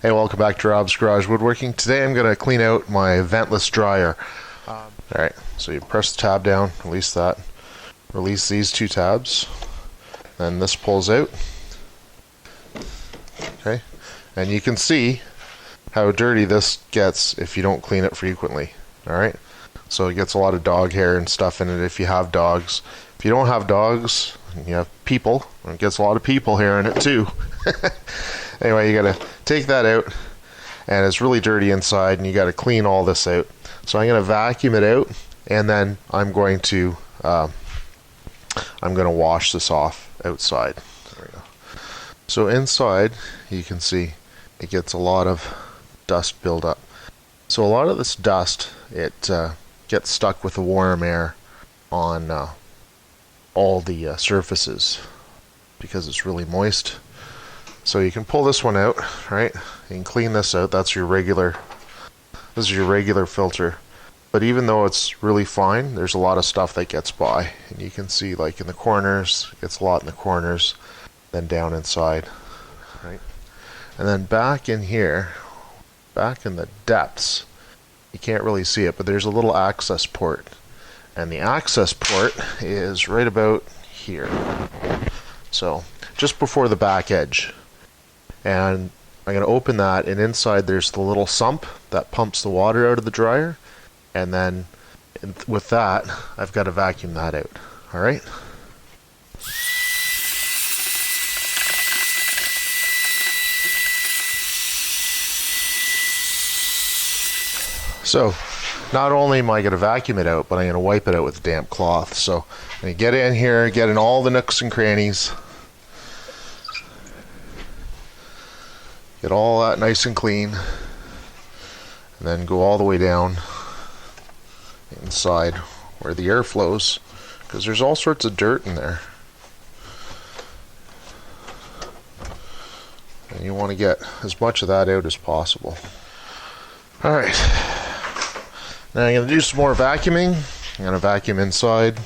Hey, welcome back to Rob's Garage Woodworking. Today I'm going to clean out my ventless dryer. Alright, so you press the tab down, release that. Release these two tabs. Then this pulls out. Okay, and you can see how dirty this gets if you don't clean it frequently. Alright, so it gets a lot of dog hair and stuff in it if you have dogs. If you don't have dogs, and you have people, it gets a lot of people hair in it too. Anyway, you gotta take that out, and it's really dirty inside, and you gotta clean all this out. So I'm gonna vacuum it out, and then I'm going to wash this off outside. There we go. So inside, you can see it gets a lot of dust buildup. So a lot of this dust, it gets stuck with the warm air on all the surfaces because it's really moist. So you can pull this one out, right? You can clean this out. This is your regular filter. But even though it's really fine, there's a lot of stuff that gets by. And you can see like in the corners, it gets a lot in the corners, then down inside, right? And then back in here, back in the depths, you can't really see it, but there's a little access port. And the access port is right about here. So just before the back edge. And I'm going to open that, and inside there's the little sump that pumps the water out of the dryer, and then with that I've got to vacuum that out. Alright? So not only am I going to vacuum it out, but I'm going to wipe it out with a damp cloth. So I'm going to get in here, get in all the nooks and crannies, get all that nice and clean, and then go all the way down inside where the air flows, because there's all sorts of dirt in there. And you want to get as much of that out as possible. Alright, now I'm going to do some more vacuuming. I'm going to vacuum inside.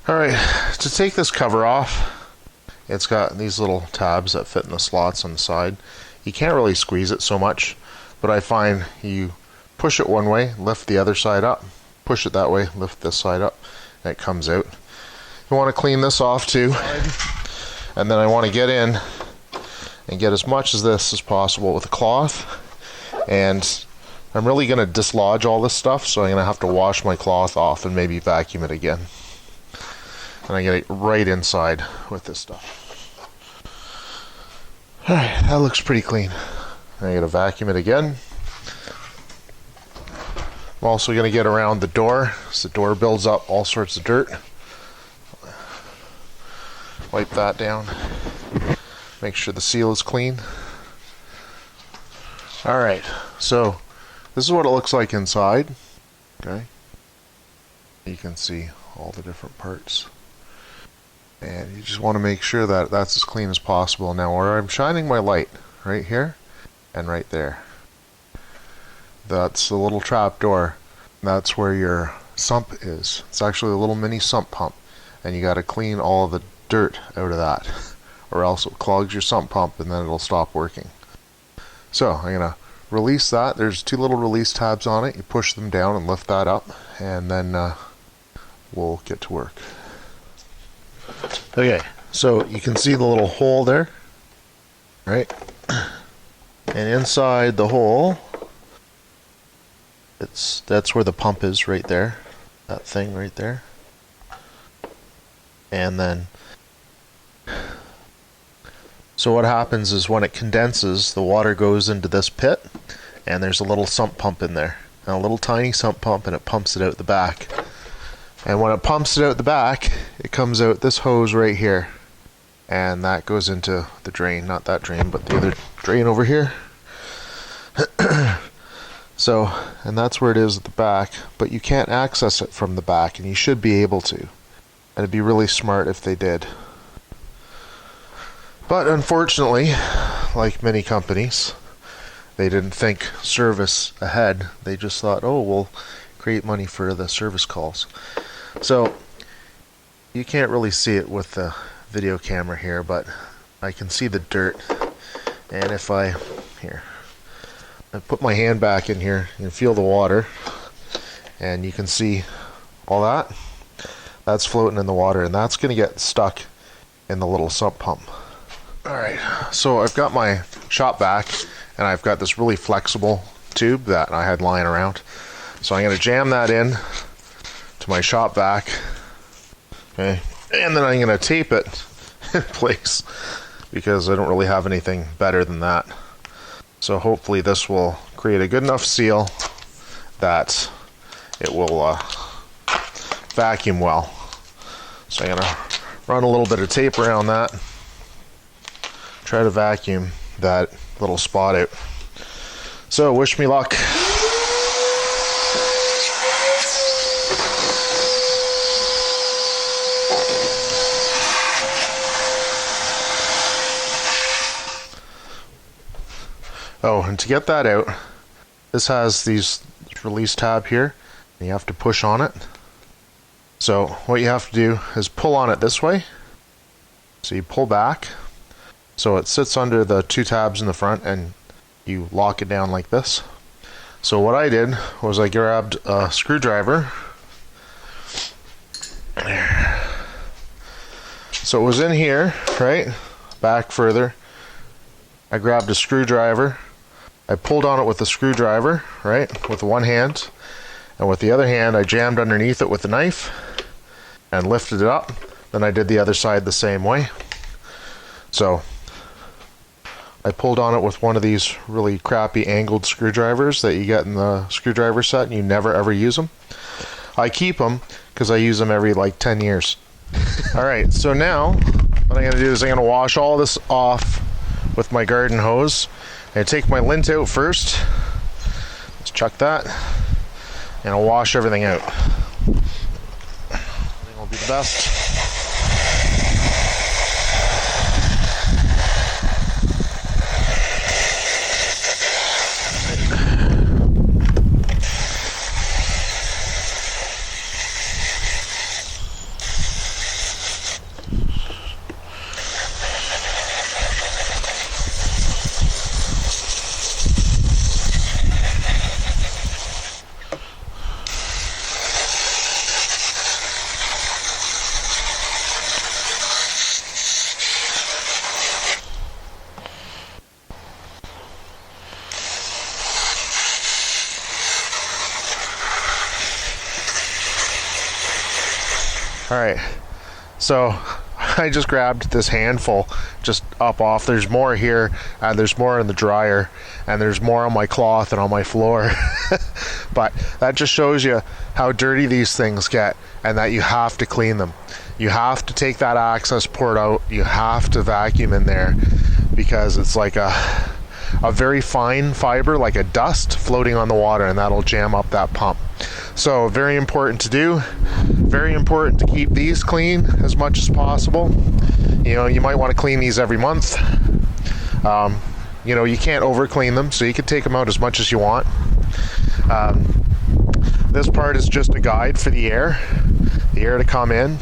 Alright, to take this cover off, it's got these little tabs that fit in the slots on the side. You can't really squeeze it so much, but I find you push it one way, lift the other side up, push it that way, lift this side up, and it comes out. You want to clean this off too, and then I want to get in and get as much of this as possible with a cloth. And I'm really going to dislodge all this stuff, so I'm going to have to wash my cloth off and maybe vacuum it again. And I get it right inside with this stuff. Alright, that looks pretty clean. I gotta vacuum it again. I'm also going to get around the door, so the door builds up all sorts of dirt. Wipe that down. Make sure the seal is clean. Alright, so this is what it looks like inside. Okay, you can see all the different parts. And you just want to make sure that that's as clean as possible. Now where I'm shining my light, right here and right there, that's the little trap door. That's where your sump is. It's actually a little mini sump pump, and you got to clean all the dirt out of that, or else it clogs your sump pump and then it'll stop working. So I'm going to release that. There's two little release tabs on it. You push them down and lift that up, and then we'll get to work. Okay, so you can see the little hole there, right? And inside the hole, that's where the pump is, right there. That thing right there. And then, so what happens is when it condenses, the water goes into this pit, and there's a little sump pump in there. And a little tiny sump pump, and it pumps it out the back. And when it pumps it out the back, it comes out this hose right here. And that goes into the drain. Not that drain, but the other drain over here. So, and that's where it is at the back. But you can't access it from the back, and you should be able to. And it'd be really smart if they did. But unfortunately, like many companies, they didn't think service ahead. They just thought, oh, we'll create money for the service calls. So you can't really see it with the video camera here, but I can see the dirt. And if I put my hand back in here and feel the water, and you can see all that. That's floating in the water, and that's going to get stuck in the little sump pump. Alright, so I've got my shop vac, and I've got this really flexible tube that I had lying around. So I'm going to jam that in to my shop vac, okay, and then I'm going to tape it in place because I don't really have anything better than that. So hopefully this will create a good enough seal that it will vacuum well. So I'm going to run a little bit of tape around that, try to vacuum that little spot out. So wish me luck. Oh, and to get that out, this has this release tab here, and you have to push on it. So what you have to do is pull on it this way. So you pull back, so it sits under the two tabs in the front, and you lock it down like this. So what I did was I grabbed a screwdriver. So it was in here, right? Back further. I grabbed a screwdriver. I pulled on it with the screwdriver, right, with one hand, and with the other hand I jammed underneath it with the knife and lifted it up. Then I did the other side the same way. So I pulled on it with one of these really crappy angled screwdrivers that you get in the screwdriver set, and you never ever use them. I keep them because I use them every like 10 years. Alright, so now what I'm going to do is I'm going to wash all this off with my garden hose. I take my lint out first. Let's chuck that. And I'll wash everything out. I think will be the best. Alright, so I just grabbed this handful just up off. There's more here, and there's more in the dryer, and there's more on my cloth and on my floor. But that just shows you how dirty these things get, and that you have to clean them. You have to take that access port out. You have to vacuum in there, because it's like a very fine fiber, like a dust floating on the water, and that'll jam up that pump. So very important to do. Very important to keep these clean as much as possible. You know, you might want to clean these every month. You know, you can't over clean them, so you can take them out as much as you want. This part is just a guide for the air to come in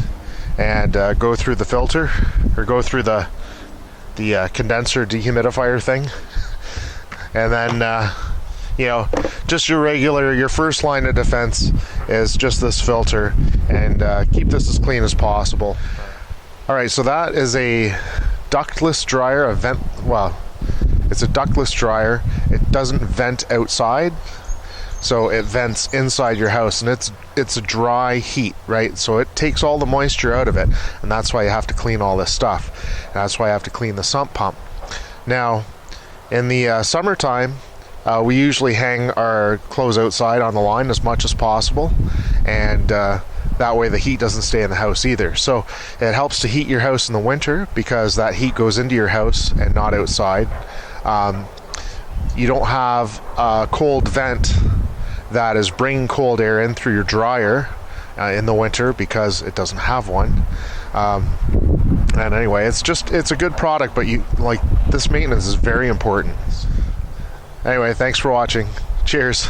and go through the filter, or go through the condenser dehumidifier thing. And then you know, just your first line of defense is just this filter, and keep this as clean as possible. Alright, so that is a ductless dryer, it's a ductless dryer. It doesn't vent outside, so it vents inside your house, and it's a dry heat, right? So it takes all the moisture out of it, and that's why you have to clean all this stuff. And that's why you have to clean the sump pump. Now, in the summertime, we usually hang our clothes outside on the line as much as possible, and that way the heat doesn't stay in the house either. So it helps to heat your house in the winter, because that heat goes into your house and not outside. You don't have a cold vent that is bringing cold air in through your dryer in the winter, because it doesn't have one. And anyway, it's a good product, but this maintenance is very important. Anyway, thanks for watching. Cheers.